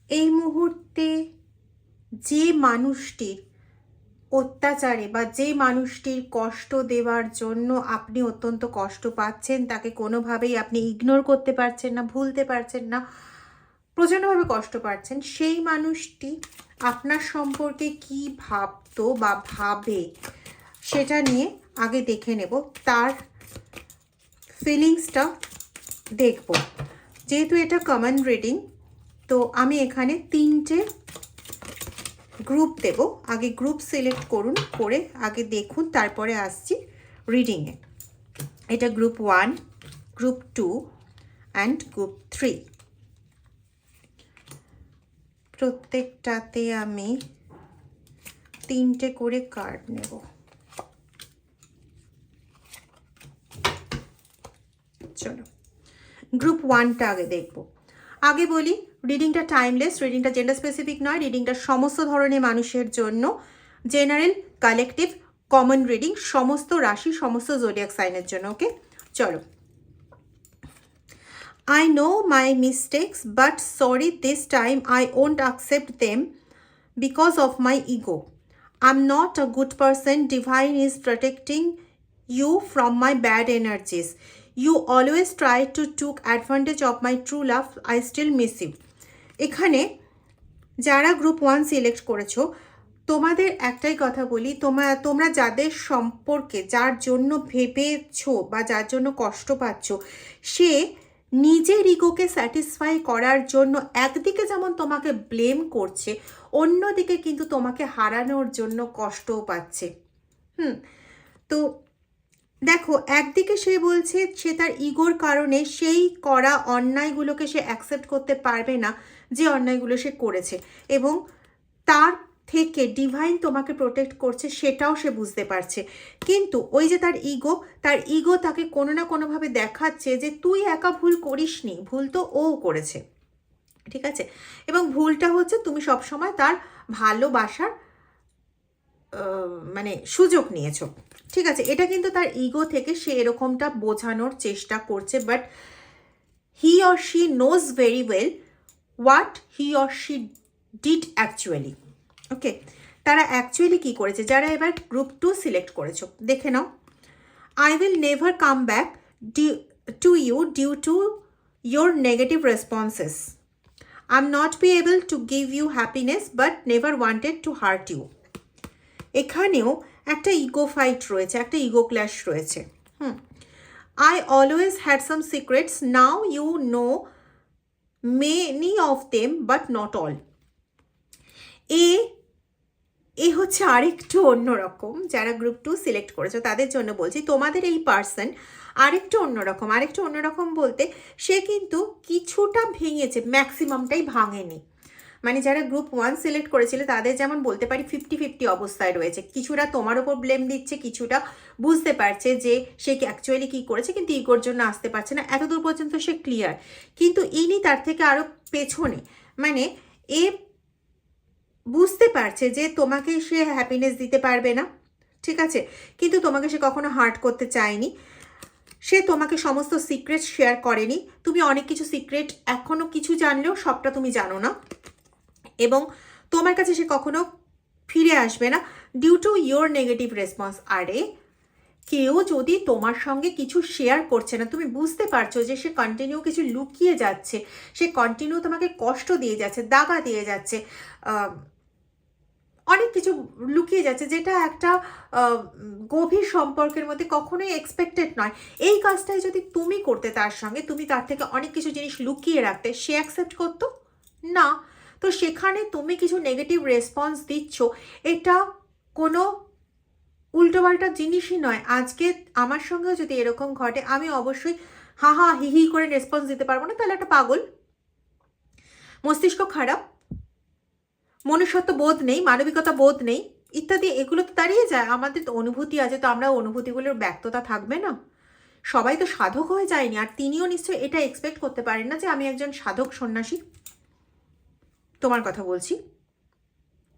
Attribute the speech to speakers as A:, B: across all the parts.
A: এই মুহূর্তে যে মানুষটির অত্যাচারে বা যে মানুষটির কষ্ট দেওয়ার জন্য আপনি অত্যন্ত কষ্ট পাচ্ছেন, তাকে কোনোভাবেই আপনি ইগনোর করতে পারছেন না, ভুলতে পারছেন না, প্রচণ্ডভাবে কষ্ট পাচ্ছেন, সেই মানুষটি আপনার সম্পর্কে কি ভাবতো বা ভাবে সেটা নিয়ে আগে দেখে নেব, তার ফিলিংসটা দেখব। যেহেতু এটা কমন রিডিং, তো আমি এখানে 3টে গ্রুপ দেব। আগে গ্রুপ সিলেক্ট করুন, করে আগে দেখুন, তারপরে আসছি রিডিংয়ে। এটা গ্রুপ 1, গ্রুপ 2 অ্যান্ড গ্রুপ 3। প্রত্যেকটাতে আমি 3টে করে কার্ড নেব। চলো গ্রুপ 1টা আগে দেখব। আগে বলি, রিডিংটা টাইমলেস, রিডিংটা জেন্ডার স্পেসিফিক নয়, রিডিংটা সমস্ত ধরনের মানুষের জন্য, জেনারেল, কালেকটিভ, কমন রিডিং, সমস্ত রাশি, সমস্ত জোডিয়াক সাইনের জন্য। ওকে, চলো। I know my mistakes, but sorry, this time I won't accept them because of my ego. I'm not a good person. Divine is protecting you from my bad energies. You always try to take advantage of my true love. I still miss you. এখানে যারা group 1 select করেছো, তোমাদের একটাই কথা বলি, তোমরা যাদের সম্পর্কে, যার জন্য ভেবেছো বা যার জন্য কষ্ট পাচ্ছ, সে নিজের ইগোকে স্যাটিসফাই করার জন্য একদিকে যেমন তোমাকে ব্লেম করছে, অন্যদিকে কিন্তু তোমাকে হারানোর জন্য কষ্টও পাচ্ছে। তো দেখো, একদিকে সে বলছে সে তার ইগোর কারণে সেই করা অন্যায়গুলোকে সে অ্যাকসেপ্ট করতে পারবে না, যে অন্যায়গুলো সে করেছে, এবং তার থেকে ডিভাইন তোমাকে প্রোটেক্ট করছে সেটাও সে বুঝতে পারছে। কিন্তু ওই যে তার ইগো তাকে কোনো না কোনোভাবে দেখাচ্ছে যে তুই একা ভুল করিসনি, ভুল তো ও করেছে, ঠিক আছে? এবং ভুলটা হচ্ছে তুমি সবসময় তার ভালোবাসার মানে সুযোগ নিয়েছো, ঠিক আছে? এটা কিন্তু তার ইগো থেকে সে এরকমটা বোঝানোর চেষ্টা করছে, but he or she knows very well what he or she did actually. Okay, তারা অ্যাকচুয়ালি কী করেছে? যারা এবার গ্রুপ 2 সিলেক্ট করেছো, দেখে নাও। I will never come back to you due to your negative responses. I'm not be able to give you happiness but never wanted to hurt you. এখানেও একটা ego fight রয়েছে, একটা ego clash রয়েছে। I always had some secrets. Now you know many of them but not all. এ হচ্ছে আরেকটু অন্যরকম। যারা group 2 select করেছো তাদের জন্য বলছি, তোমাদের এই পার্সন আরেকটু অন্যরকম বলতে সে কিন্তু কিছুটা ভেঙেছে, ম্যাক্সিমামটাই ভাঙেনি। মানে যারা গ্রুপ 1 সিলেক্ট করেছিল তাদের যেমন বলতে পারি 50-50 অবস্থায় রয়েছে, কিছুটা তোমার ওপর ব্লেম দিচ্ছে, কিছুটা বুঝতে পারছে যে সে অ্যাকচুয়ালি কী করেছে, কিন্তু ইগোর জন্য আসতে পারছে না, এতদূর পর্যন্ত সে ক্লিয়ার। কিন্তু ইনি তার থেকে আরও পেছনে, মানে এ বুঝতে পারছে যে তোমাকে সে হ্যাপিনেস দিতে পারবে না, ঠিক আছে? কিন্তু তোমাকে সে কখনো হার্ট করতে চায়নি, সে তোমাকে সমস্ত সিক্রেট শেয়ার করেনি। তুমি অনেক কিছু সিক্রেট এখনও কিছু জানলেও সবটা তুমি জানো না, এবং তোমার কাছে সে কখনো ফিরে আসবে না due to your negative response. আরে কেউ যদি তোমার সঙ্গে কিছু শেয়ার করছে না, তুমি বুঝতে পারছো যে সে কন্টিনিউ কিছু লুকিয়ে যাচ্ছে, সে কন্টিনিউ তোমাকে কষ্ট দিয়ে যাচ্ছে, দাগা দিয়ে যাচ্ছে, অনেক কিছু লুকিয়ে যাচ্ছে, যেটা একটা গভীর সম্পর্কের মধ্যে কখনোই এক্সপেক্টেড নয়। এই কাজটাই যদি তুমি করতে তার সঙ্গে, তুমি তার থেকে অনেক কিছু জিনিস লুকিয়ে রাখতে, সে অ্যাকসেপ্ট করতো না। তো সেখানে তুমি কিছু নেগেটিভ রেসপন্স দিচ্ছ, এটা কোনো উল্টোপাল্টা জিনিসই নয়। আজকে আমার সঙ্গেও যদি এরকম ঘটে, আমি অবশ্যই হা হা হি হি করে রেসপন্স দিতে পারবো না, তাহলে একটা পাগল, মস্তিষ্ক খারাপ, মনুষ্যত্ব বোধ নেই, মানবিকতা বোধ নেই, ইত্যাদি। এগুলো তো দাঁড়িয়ে যায়। আমাদের তো অনুভূতি আছে, তো আমরা অনুভূতিগুলোর ব্যক্ততা থাকবে না? সবাই তো সাধক হয়ে যায়নি, আর তিনিও নিশ্চয়ই এটা এক্সপেক্ট করতে পারেন না যে আমি একজন সাধক সন্ন্যাসী। তোমার কথা বলছি,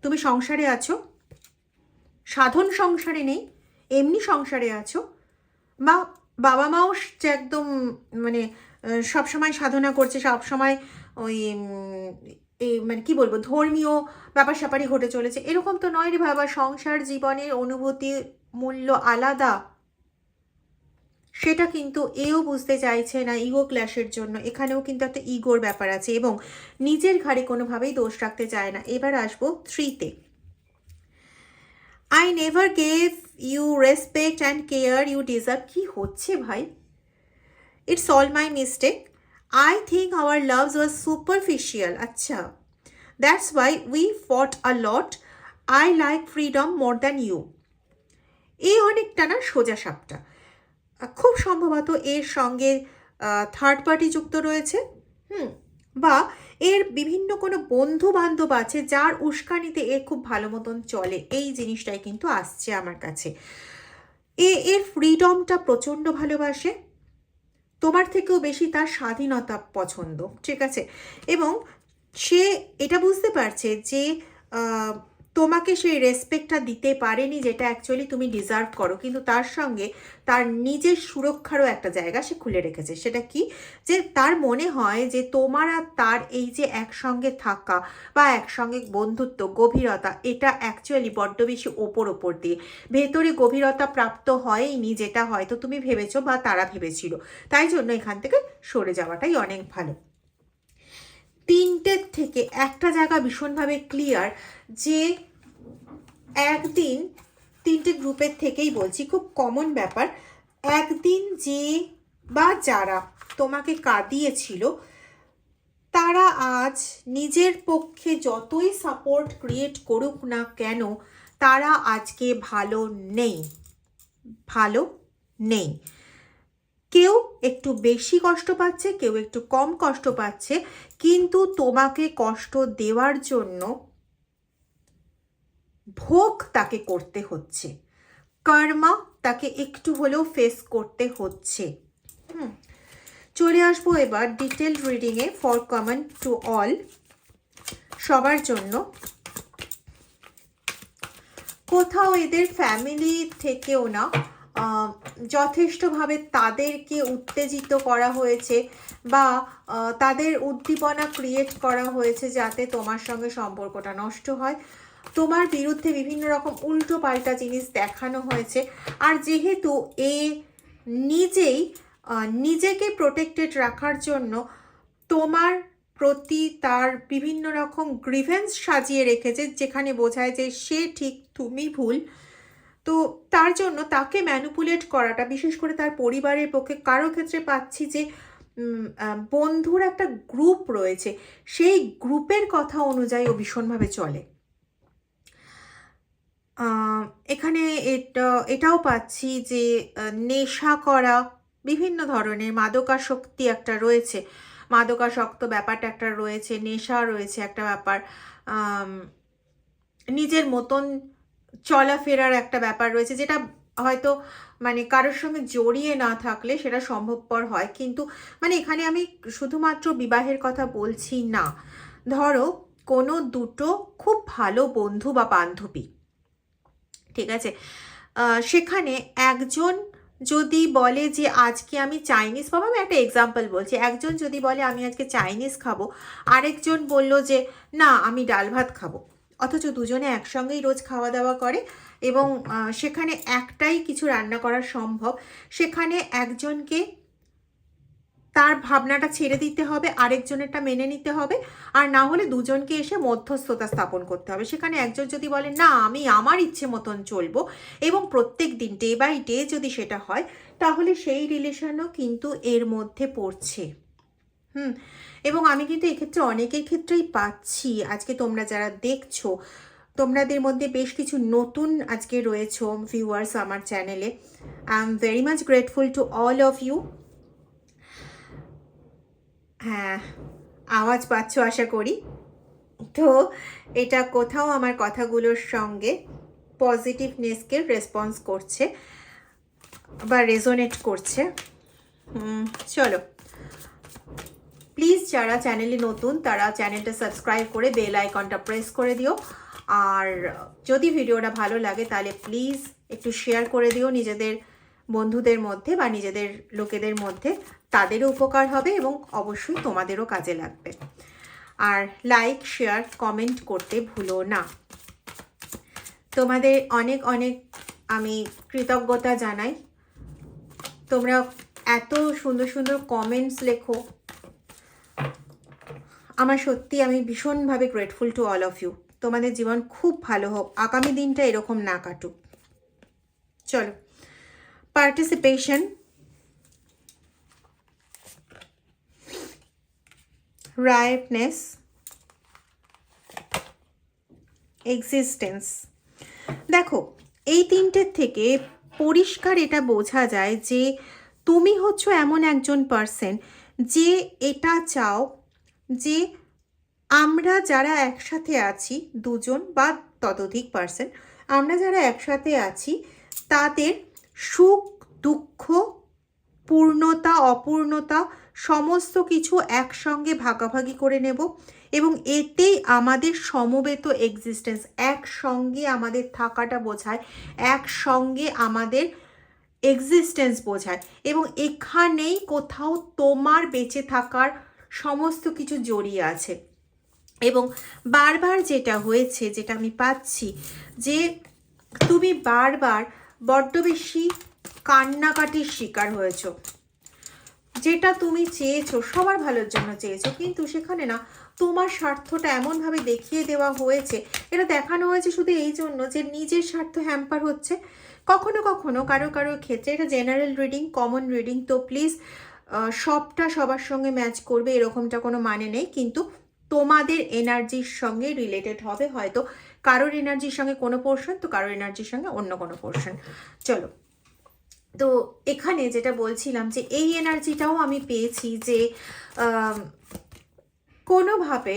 A: তুমি সংসারে আছো, সাধন সংসারে নেই, এমনি সংসারে আছো, বা বাবা মাও যে একদম মানে সবসময় সাধনা করছে, সবসময় ওই এই মানে কি বলবো, ধর্মীয় ব্যাপার স্যাপারই ঘটে চলেছে, এরকম তো নয় রে বাবা। সংসার জীবনের অনুভূতি মূল্য আলাদা, সেটা কিন্তু এও বুঝতে চাইছে না ইগো ক্ল্যাশের জন্য। এখানেও কিন্তু একটা ইগোর ব্যাপার আছে এবং নিজের ঘাড়ে কোনোভাবেই দোষ রাখতে চায় না। এবার আসবো 3-তে। I never gave you respect and care you deserve. কি হচ্ছে ভাই? It's all my mistake. I think our loves was superficial. আচ্ছা, that's why we fought a lot. I like freedom more than you. এই অনেকটা না সোজা সাপটা। খুব সম্ভবত এর সঙ্গে থার্ড পার্টি যুক্ত রয়েছে, বা এর বিভিন্ন কোনো বন্ধু বান্ধব আছে যার উস্কানিতে এ খুব ভালো মতন চলে। এই জিনিসটাই কিন্তু আসছে আমার কাছে। এর ফ্রিডমটা প্রচণ্ড ভালোবাসে, তোমার থেকেও বেশি তার স্বাধীনতা পছন্দ, ঠিক আছে? এবং সে এটা বুঝতে পারছে যে তোমাকে সেই রেসপেক্টটা দিতে পারেনি যেটা অ্যাকচুয়ালি তুমি ডিজার্ভ করো, কিন্তু তার সঙ্গে তার নিজের সুরক্ষারও একটা জায়গা সে খুলে রেখেছে। সেটা কি? যে তার মনে হয় যে তোমার আর তার এই যে একসঙ্গে থাকা বা একসঙ্গে বন্ধুত্ব, গভীরতা, এটা অ্যাকচুয়ালি বড্ড বেশি ওপর দিয়ে ভেতরে গভীরতা প্রাপ্ত হয়নি, যেটা হয়তো তুমি ভেবেছো বা তারা ভেবেছিল। তাই জন্য এখান থেকে সরে যাওয়াটাই অনেক ভালো। 3টের থেকে একটা জায়গা ভীষণভাবে ক্লিয়ার, যে একদিন 3টে গ্রুপের থেকেই বলছি, খুব কমন ব্যাপার, একদিন যে বা যারা তোমাকে কাঁদিয়েছিল তারা আজ নিজের পক্ষে যতই সাপোর্ট ক্রিয়েট করুক না কেন, তারা আজকে ভালো নেই, ভালো নেই। কেউ একটু বেশি কষ্ট পাচ্ছে, কেউ একটু কম কষ্ট পাচ্ছে, কিন্তু তোমাকে কষ্ট দেওয়ার জন্য ভোগ তাকে করতে হচ্ছে, কর্মা তাকে একটু হলেও ফেস করতে হচ্ছে। চলে আসবো এবার ডিটেল রিডিংয়ে ফর কমন টু অল, সবার জন্য। কোথাও এদের ফ্যামিলি থেকেও না যথেষ্টভাবে তাদেরকে উত্তেজিত করা হয়েছে বা তাদের উদ্দীপনা ক্রিয়েট করা হয়েছে যাতে তোমার সঙ্গে সম্পর্কটা নষ্ট হয়। তোমার বিরুদ্ধে বিভিন্ন রকম উল্টো পাল্টা জিনিস দেখানো হয়েছে। আর যেহেতু এ নিজেই নিজেকে প্রোটেক্টেড রাখার জন্য তোমার প্রতি তার বিভিন্ন রকম গ্রিভেন্স সাজিয়ে রেখেছে, যেখানে বোঝায় যে সে ঠিক তুমি ভুল, তো তার জন্য তাকে ম্যানিপুলেট করাটা, বিশেষ করে তার পরিবারের পক্ষে, কারো ক্ষেত্রে পাচ্ছি যে বন্ধুর একটা গ্রুপ রয়েছে, সেই গ্রুপের কথা অনুযায়ী ও ভীষণভাবে চলে। এখানে এটাও পাচ্ছি যে নেশা করা, বিভিন্ন ধরনের মাদকাসক্তি একটা রয়েছে, মাদকাসক্ত ব্যাপারটা একটা রয়েছে, নেশা রয়েছে একটা ব্যাপার, নিজের মতন চলাফেরার একটা ব্যাপার রয়েছে, যেটা হয়তো মানে কারোর সঙ্গে জড়িয়ে না থাকলে সেটা সম্ভবপর হয়। কিন্তু মানে এখানে আমি শুধুমাত্র বিবাহের কথা বলছি না, ধরো কোনো দুটো খুব ভালো বন্ধু বা বান্ধবী, ঠিক আছে, সেখানে একজন যদি বলে যে আজকে আমি চাইনিজ খাবো, আমি একটা এক্সাম্পল বলছি, একজন যদি বলে আমি আজকে চাইনিজ খাবো, আরেকজন বলল যে না আমি ডাল ভাত খাবো, অথচ দুজনে একসঙ্গেই রোজ খাওয়া দাওয়া করে এবং সেখানে একটাই কিছু রান্না করা সম্ভব, সেখানে একজনকে তার ভাবনাটা ছেড়ে দিতে হবে, আরেকজনেরটা মেনে নিতে হবে, আর না হলে দুজনকে এসে মধ্যস্থতা স্থাপন করতে হবে। সেখানে একজন যদি বলে না আমি আমার ইচ্ছে মতন চলবো, এবং প্রত্যেক দিন ডে বাই ডে যদি সেটা হয়, তাহলে সেই রিলেশনও কিন্তু এর মধ্যে পড়ছে। এবং আমি কিন্তু এক্ষেত্রে অনেকের ক্ষেত্রেই পাচ্ছি, আজকে তোমরা যারা দেখছো, তোমাদের মধ্যে বেশ কিছু নতুন আজকে রয়েছে ভিউয়ার্স আমার চ্যানেলে। I am very much grateful to all of you. হ্যাঁ, আওয়াজ পাচ্ছ আশা করি। তো এটা কোথাও আমার কথাগুলোর সঙ্গে পজিটিভনেসকে রেসপন্স করছে বা রেজোনেট করছে। চলো, প্লিজ যারা চ্যানেলে নতুন তারা চ্যানেলটা সাবস্ক্রাইব করে বেল আইকনটা প্রেস করে দিও। আর যদি ভিডিওটা ভালো লাগে তাহলে প্লিজ একটু শেয়ার করে দিও নিজেদের বন্ধুদের মধ্যে বা নিজেদের লোকেদের মধ্যে, তাদেরও উপকার হবে এবং অবশ্যই তোমাদেরও কাজে লাগবে। আর লাইক শেয়ার কমেন্ট করতে ভুলো না। তোমাদের অনেক অনেক আমি কৃতজ্ঞতা জানাই, তোমরা এত সুন্দর সুন্দর কমেন্টস লেখো, আমার সত্যি আমি ভীষণভাবে grateful to all of you. তোমাদের জীবন খুব ভালো হোক, আগামী দিনটা এরকম না কাটুক। চলো, পার্টিসিপেশন, রাইটনেস, এক্সিস্টেন্স। দেখো, এই তিনটের থেকে পরিষ্কার এটা বোঝা যায় যে তুমি হচ্ছ এমন একজন পার্সন যে এটা চাও যে আমরা যারা একসাথে আছি, দুজন বা ততোধিক পার্সন, আমরা যারা একসাথে আছি তাদের সুখ দুঃখ, পূর্ণতা অপূর্ণতা সমস্ত কিছু একসঙ্গে ভাগাভাগি করে নেব এবং এতেই আমাদের সমবেত এক্সিস্টেন্স, একসঙ্গে আমাদের থাকাটা বোঝায়, একসঙ্গে আমাদের এক্সিস্টেন্স বোঝায় এবং এখানেই কোথাও তোমার বেঁচে থাকার সমস্ত কিছু জড়িয়ে আছে। এবং বারবার যেটা হয়েছে, যেটা আমি পাচ্ছি, যে তুমি বারবার বড্ড বেশি কান্নাকাটির শিকার হয়েছো, যেটা তুমি চেয়েছো, সবার ভালোর জন্য চেয়েছো, কিন্তু সেখানে না তোমার স্বার্থটা এমনভাবে দেখিয়ে দেওয়া হয়েছে, এটা দেখানো হয়েছে শুধু এই জন্য যে নিজের স্বার্থ হ্যাম্পার হচ্ছে। কখনো কখনো কারো কারো ক্ষেত্রে, এটা জেনারেল রিডিং, কমন রিডিং, তো প্লিজ সবটা সবার সঙ্গে ম্যাচ করবে এরকমটা কোনো মানে নেই, কিন্তু তোমাদের এনার্জির সঙ্গে রিলেটেড হবে, হয়তো কারোর এনার্জির সঙ্গে কোনো পোর্শন, তো কারোর এনার্জির সঙ্গে অন্য কোনো পোর্শন। চলো, তো এখানে যেটা বলছিলাম যে এই এনার্জিটাও আমি পেয়েছি যে কোনোভাবে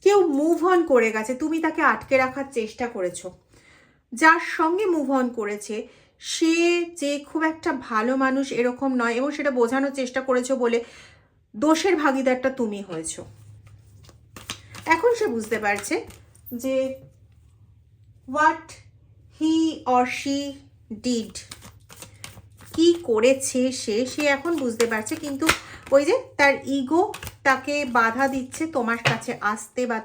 A: কেউ মুভ অন করে গেছে, তুমি তাকে আটকে রাখার চেষ্টা করেছো। যার সঙ্গে মুভ অন করেছে সে যে খুব একটা ভালো মানুষ এরকম নয়, এবং সেটা বোঝানোর চেষ্টা করেছো বলে দোষের ভাগিদারটা তুমি হয়েছো। এখন সে বুঝতে পারছে যে what he or she did, কি করেছে সে এখন বুঝতে পারছে, কিন্তু ওই যে তার ইগো তাকে বাধা দিচ্ছে তোমার কাছে আসতে বা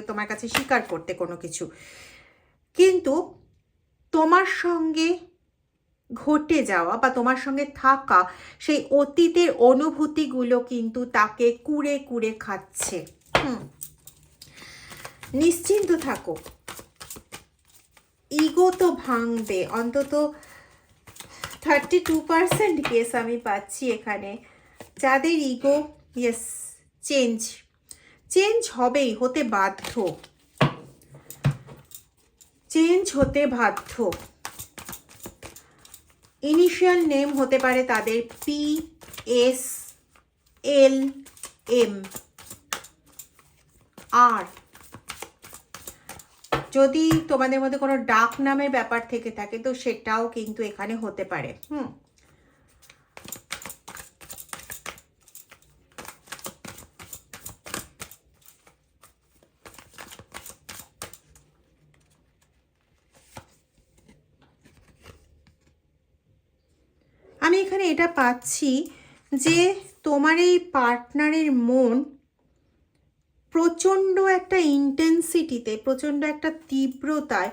A: তোমার কাছে স্বীকার করতে কোনো কিছু। কিন্তু তোমার সঙ্গে ঘটে যাওয়া বা তোমার সঙ্গে থাকা সেই অতীতের অনুভূতিগুলো কিন্তু তাকে কুড়ে কুড়ে খাচ্ছে। নিশ্চিন্ত থাকো, ইগো তো ভাঙবে, অন্তত 32% কেস আমি পাচ্ছি এখানে, যাদের ইগো ইয়েস চেঞ্জ হবেই, হতে বাধ্য, চেঞ্জ হতে বাধ্য। ইনিশিয়াল নেম হতে পারে তাদের PSLM, আর যদি তোমাদের মধ্যে কোনো ডাক নামের ব্যাপার থেকে থাকে তো সেটাও কিন্তু এখানে হতে পারে। আমি এখানে এটা পাচ্ছি যে তোমার এই পার্টনারের মন প্রচণ্ড একটা ইন্টেন্সিটিতে, প্রচণ্ড একটা তীব্রতায়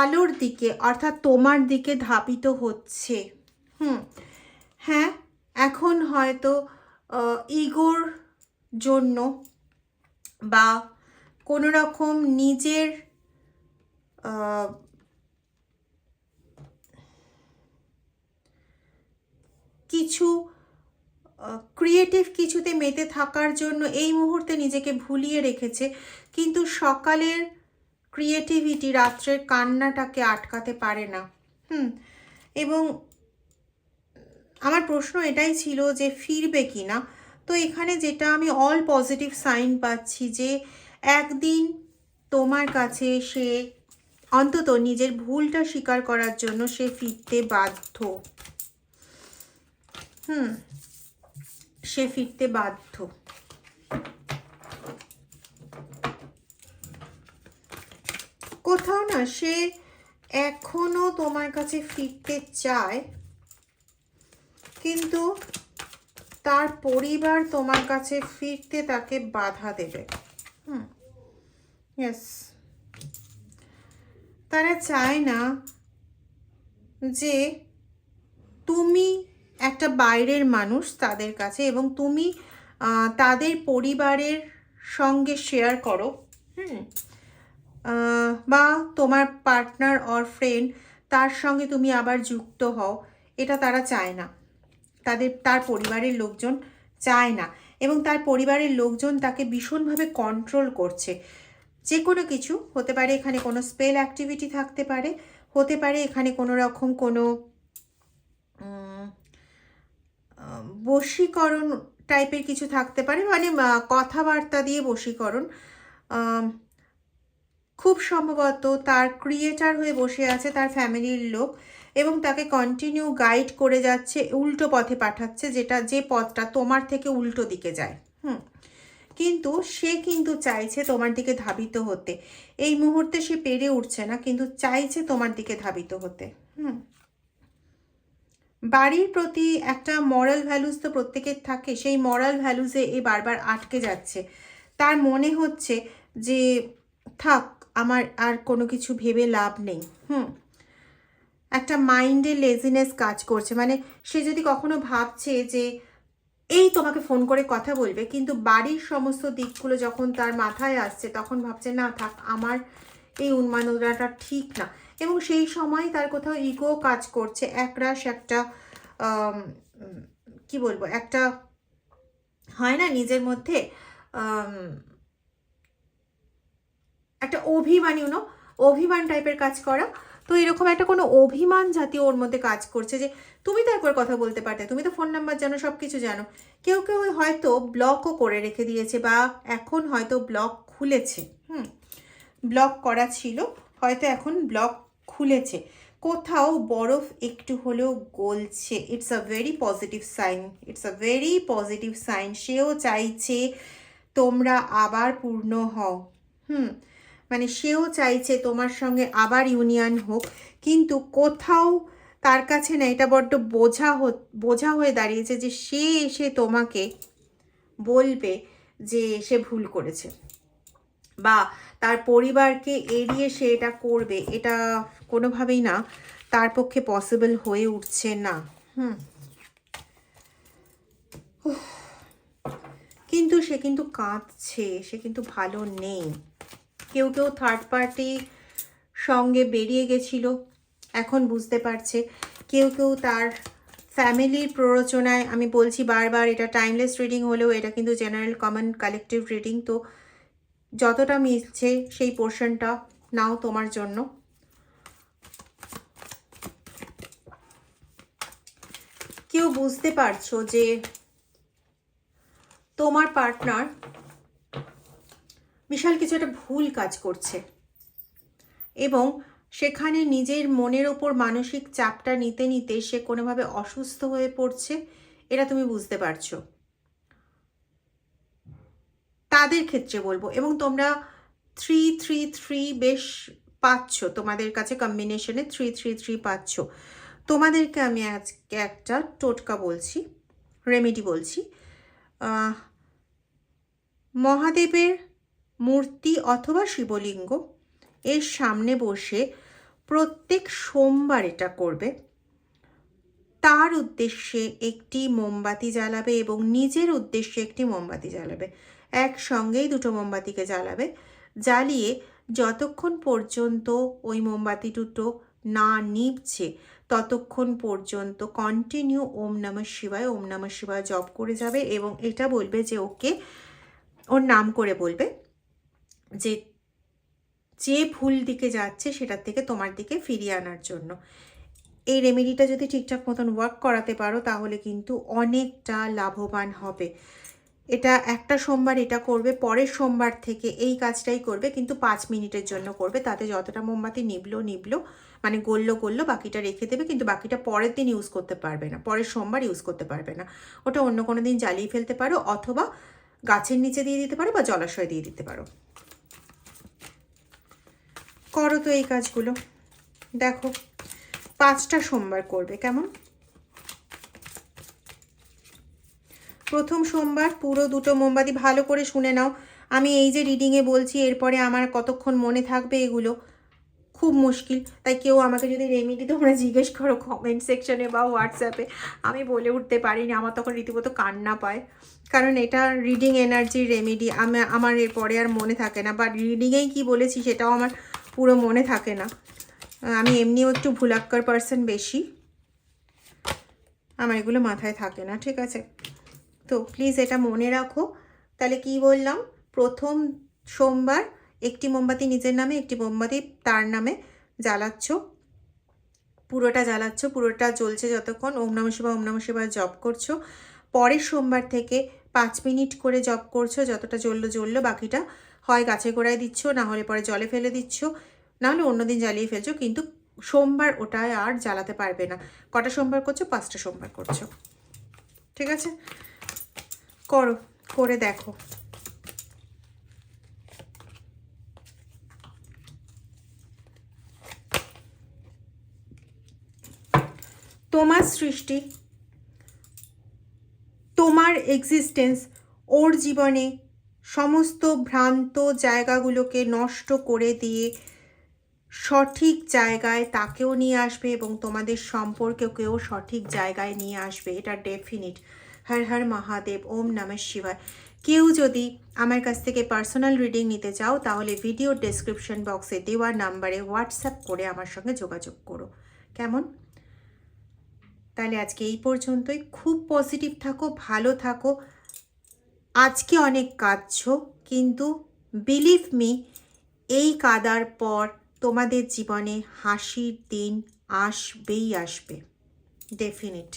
A: আলোর দিকে অর্থাৎ তোমার দিকে ধাবিত হচ্ছে। হ্যাঁ, এখন হয়তো ইগোর জন্য বা কোনো রকম নিজের কিছু ক্রিয়েটিভ কিছুতে মেতে থাকার জন্য এই মুহূর্তে নিজেকে ভুলিয়ে রেখেছে, কিন্তু সকালের ক্রিয়েটিভিটি রাত্রের কান্নাটাকে আটকাতে পারে না। এবং আমার প্রশ্ন এটাই ছিল যে ফিরবে কি না। তো এখানে যেটা আমি অল পজিটিভ সাইন পাচ্ছি যে একদিন তোমার কাছে সে অন্তত নিজের ভুলটা স্বীকার করার জন্য সে ফিরতে বাধ্য। সে ফিরতে বাধ্য। কোথাও না সে এখনো তোমার কাছে ফিরতে চায়, কিন্তু তার পরিবার তোমার কাছে ফিরতে তাকে বাধা দেবে। ইয়েস, তারা চায় না যে তুমি একটা বাইরের মানুষ তাদের কাছে, এবং তুমি তাদের পরিবারের সঙ্গে শেয়ার করো, বা তোমার পার্টনার অর ফ্রেন্ড তার সঙ্গে তুমি আবার যুক্ত হও, এটা তারা চায় না। তার পরিবারের লোকজন চায় না, এবং তার পরিবারের লোকজন তাকে ভীষণভাবে কন্ট্রোল করছে। যে কোনো কিছু হতে পারে, এখানে কোনো স্পেল অ্যাক্টিভিটি থাকতে পারে, হতে পারে এখানে কোনো রকম কোনো বশীকরণ টাইপের কিছু থাকতে পারে, মানে কথাবার্তা দিয়ে বশীকরণ। খুব সম্ভবত তার ক্রিয়েটার হয়ে বসে আছে তার ফ্যামিলির লোক, এবং তাকে কন্টিনিউ গাইড করে যাচ্ছে, উল্টো পথে পাঠাচ্ছে, যে পথটা তোমার থেকে উল্টো দিকে যায়। কিন্তু সে কিন্তু চাইছে তোমার দিকে ধাবিত হতে। এই মুহূর্তে সে পেরে উঠছে না, কিন্তু চাইছে তোমার দিকে ধাবিত হতে। বাড়ির প্রতি একটা মরাল ভ্যালুস তো প্রত্যেকের থাকে, সেই মরাল ভ্যালুসে এ বারবার আটকে যাচ্ছে। তার মনে হচ্ছে যে থাক, আমার আর কোনো কিছু ভেবে লাভ নেই। একটা মাইন্ডে লেজিনেস কাজ করছে, মানে সে যদি কখনো ভাবছে যে এই তোমাকে ফোন করে কথা বলবে, কিন্তু বাড়ির সমস্ত দিকগুলো যখন তার মাথায় আসছে তখন ভাবছে না থাক, আমার এই উন্মাদনাটা ঠিক না। এবং সেই সময় তার কোথাও ইগো কাজ করছে, একরাশ একটা কি বলবো, একটা হয় না নিজের মধ্যে একটা অভিমান টাইপের কাজ করা। তো এরকম একটা কোনো অভিমান জাতীয় ওর মধ্যে কাজ করছে যে তুমি তো একবার কথা বলতে পারতে, তুমি তো ফোন নাম্বার জানো, সব কিছু জানো। কেউ কেউ হয়তো ব্লকও করে রেখে দিয়েছে, বা এখন হয়তো ব্লক খুলেছে। ব্লক করা ছিল, হয়তো এখন ব্লক খুলেছে। কোথাও বরফ একটু হলেও গলছে। It's a very positive sign. সেও চাইছে তোমরা আবার পূর্ণ হও। মানে সেও চাইছে তোমার সঙ্গে আবার ইউনিয়ন হোক, কিন্তু কোথাও তার কাছে না এটা বড্ড বোঝা হয়ে দাঁড়িয়েছে যে সে এসে তোমাকে বলবে যে সে ভুল করেছে, বা তার পরিবারকে এড়িয়ে সে এটা করবে, এটা কোনোভাবেই না তার পক্ষে পসিবল হয়ে উঠছে না। কিন্তু সে কিন্তু কাঁদছে, সে কিন্তু ভালো নেই। কেউ কেউ থার্ড পার্টি সঙ্গে বেরিয়ে গেছিল, এখন বুঝতে পারছে। কেউ কেউ তার ফ্যামিলির প্ররোচনায়, আমি বলছি বারবার এটা টাইমলেস রিডিং হলেও এটা কিন্তু জেনারেল কমন কালেকটিভ রিডিং, তো যতটা মিলছে সেই পোর্শনটা নাও তোমার জন্য। কেউ বুঝতে পারছো যে তোমার পার্টনার বিশাল কিছু একটা ভুল কাজ করছে, এবং সেখানে নিজের মনের ওপর মানসিক চাপটা নিতে নিতে সে কোনোভাবে অসুস্থ হয়ে পড়ছে, এটা তুমি বুঝতে পারছো তাদের ক্ষেত্রে বলবো। এবং তোমরা 3-3-3 বেশ পাচ্ছ, তোমাদের কাছে কম্বিনেশনে 3-3-3 পাচ্ছ। তোমাদেরকে আমি আজকে একটা টোটকা বলছি, রেমেডি বলছি। মহাদেবের মূর্তি অথবা শিবলিঙ্গ এর সামনে বসে প্রত্যেক সোমবার এটা করবে। তার উদ্দেশ্যে একটি মোমবাতি জ্বালাবে এবং নিজের উদ্দেশ্যে একটি মোমবাতি জ্বালাবে। একসঙ্গেই দুটো মোমবাতিকে জ্বালাবে। জ্বালিয়ে যতক্ষণ পর্যন্ত ওই মোমবাতি দুটো না নিভছে ততক্ষণ পর্যন্ত কন্টিনিউ ওম নমঃ শিবায় জপ করে যাবে, এবং এটা বলবে যে ওকে, ওর নাম করে বলবে যে যে ভুল দিকে যাচ্ছে সেটার থেকে তোমার দিকে ফিরিয়ে আনার জন্য। এই রেমেডিটা যদি ঠিকঠাক মতন ওয়ার্ক করাতে পারো তাহলে কিন্তু অনেকটা লাভবান হবে। এটা একটা সোমবার এটা করবে, পরের সোমবার থেকে এই কাজটাই করবে, কিন্তু 5 মিনিটের জন্য করবে। তাতে যতটা মোমবাতি নিবলো, মানে গললো, বাকিটা রেখে দেবে, কিন্তু বাকিটা পরের দিন ইউজ করতে পারবে না, পরের সোমবার ইউজ করতে পারবে না। ওটা অন্য কোনো দিন জ্বালিয়ে ফেলতে পারো, অথবা গাছের নিচে দিয়ে দিতে পারো, বা জলাশয়ে দিয়ে দিতে পারো। করো তো এই কাজগুলো, দেখো 5টা সোমবার করবে, কেমন? প্রথম সোমবার পুরো 2টো মোমবাতি, ভালো করে শুনে নাও। আমি এই যে রিডিংয়ে বলছি, এরপরে আমার কতক্ষণ মনে থাকবে এগুলো খুব মুশকিল। তাই কেউ আমাকে যদি রেমেডি তোমরা জিজ্ঞেস করো কমেন্ট সেকশনে বা হোয়াটসঅ্যাপে, আমি বলে উঠতে পারিনি, আমার তখন রীতিমতো কান্না পায়। কারণ এটা রিডিং এনার্জির রেমেডি, আমার এরপরে আর মনে থাকে না, বা রিডিংয়েই কি বলেছি সেটাও আমার পুরো মনে থাকে না। আমি এমনিও একটু ভুলাক্কার পার্সন বেশি, আমার এগুলো মাথায় থাকে না, ঠিক আছে? তো প্লিজ এটা মনে রাখো। তাহলে কি বললাম, প্রথম সোমবার একটি মোমবাতি নিজের নামে, একটি মোমবাতি তার নামে জ্বালাচ্ছ, পুরোটা জ্বালাচ্ছ, পুরোটা জ্বলছে যতক্ষণ, ওম নমঃ শিবায় ওম নমঃ শিবায় জপ করছো। পরের সোমবার থেকে 5 মিনিট করে জপ করছো, যতটা জ্বললো, বাকিটা হয় গাছে গোড়ায় দিচ্ছ, না হলে পরে জলে ফেলে দিচ্ছ, না হলে অন্যদিন জ্বালিয়ে ফেলছো, কিন্তু সোমবার ওটায় আর জ্বালাতে পারবে না। কটা সোমবার করছো? 5টা সোমবার করছো, ঠিক আছে? করো, করে দেখো। তোমার সৃষ্টি, তোমার এক্সিস্টেন্স, ওর জীবনে সমস্ত ভ্রান্ত জায়গাগুলোকে নষ্ট করে দিয়ে সঠিক জায়গায় তাকেও নিয়ে আসবে এবং তোমাদের সম্পর্ককেও সঠিক জায়গায় নিয়ে আসবে, এটা ডেফিনিট। হর হর মহাদেব, ওম নমঃ শিবায়। কেউ যদি আমার কাছ থেকে পার্সোনাল রিডিং নিতে চাও, তাহলে ভিডিও ডেসক্রিপশন বক্সে দেওয়া নাম্বারে হোয়াটসঅ্যাপ করে আমার সঙ্গে যোগাযোগ করো, কেমন? তাহলে আজকে এই পর্যন্তই। খুব পজিটিভ থাকো, ভালো থাকো। আজকে অনেক কাঁদছো, কিন্তু বিলিভ মি, এই কাদার পর তোমাদের জীবনে হাসির দিন আসবেই আসবে, ডেফিনিট।